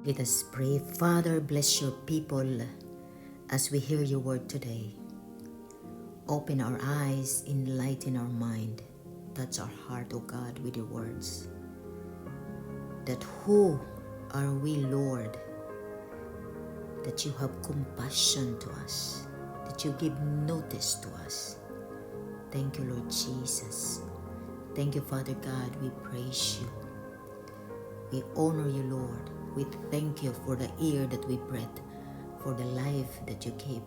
Let us pray. Father, bless your people as we hear your word today. Open our eyes, enlighten our mind, touch our heart, O God, with your words. That who are we, Lord, that you have compassion to us, that you give notice to us. Thank you, Lord Jesus. Thank you, Father God. We praise you. We honor you, Lord. We thank you for the ear that we breathe, for the life that you keep,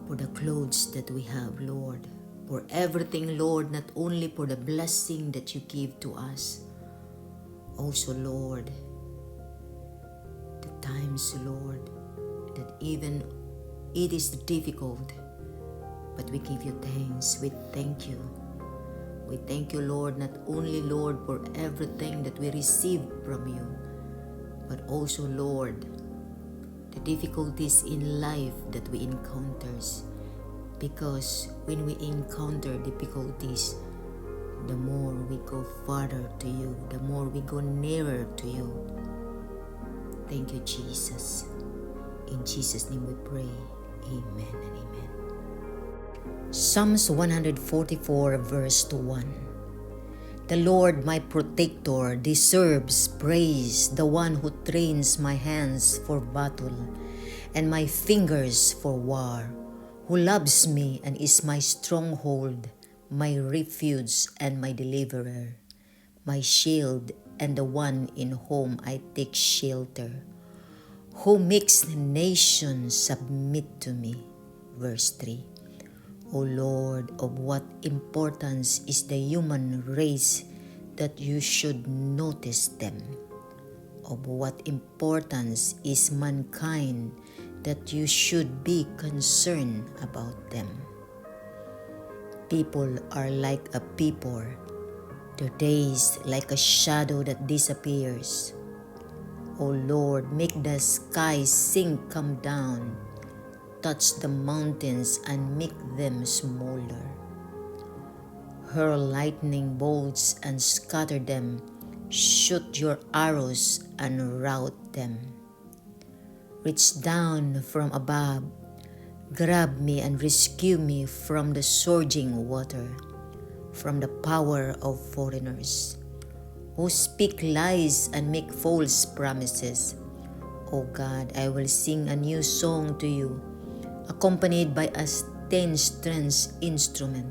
for the clothes that we have, Lord, for everything, Lord, not only for the blessing that you give to us, also, Lord, the times, Lord, that even it is difficult, but we give you thanks. We thank you. We thank you, Lord, not only, Lord, for everything that we receive from you, but also, Lord, the difficulties in life that we encounter. Because when we encounter difficulties, the more we go farther to you, the more we go nearer to you. Thank you, Jesus. In Jesus' name we pray. Amen and amen. Psalms 144 verse 1. The Lord my protector deserves praise, the one who trains my hands for battle and my fingers for war, who loves me and is my stronghold, my refuge and my deliverer, my shield and the one in whom I take shelter, who makes the nations submit to me. Verse 3. O Lord, of what importance is the human race that you should notice them? Of what importance is mankind that you should be concerned about them? People are like a vapor, their days like a shadow that disappears. O Lord, make the skies sink, come down, touch the mountains and make them smaller. Hurl lightning bolts and scatter them, shoot your arrows and rout them. Reach down from above, grab me and rescue me from the surging water, from the power of foreigners, who speak lies and make false promises. O God, I will sing a new song to you, accompanied by a 10-stringed instrument.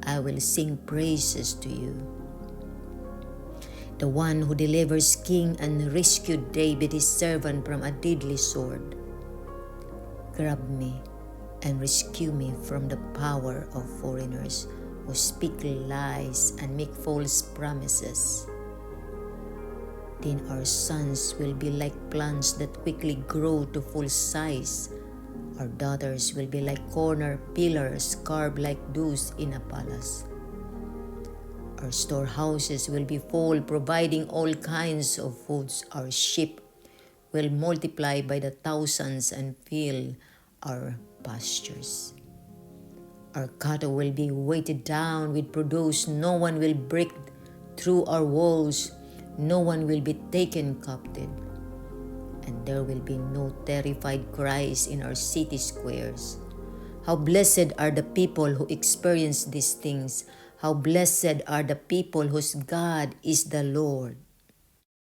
I will sing praises to you. The one who delivers king and rescued David his servant from a deadly sword. Grab me and rescue me from the power of foreigners who speak lies and make false promises. Then our sons will be like plants that quickly grow to full size. Our daughters will be like corner pillars carved like those in a palace. Our storehouses will be full, providing all kinds of foods. Our sheep will multiply by the thousands and fill our pastures. Our cattle will be weighted down with produce. No one will break through our walls. No one will be taken captive. And there will be no terrified cries in our city squares. How blessed are the people who experience these things. How blessed are the people whose God is the Lord.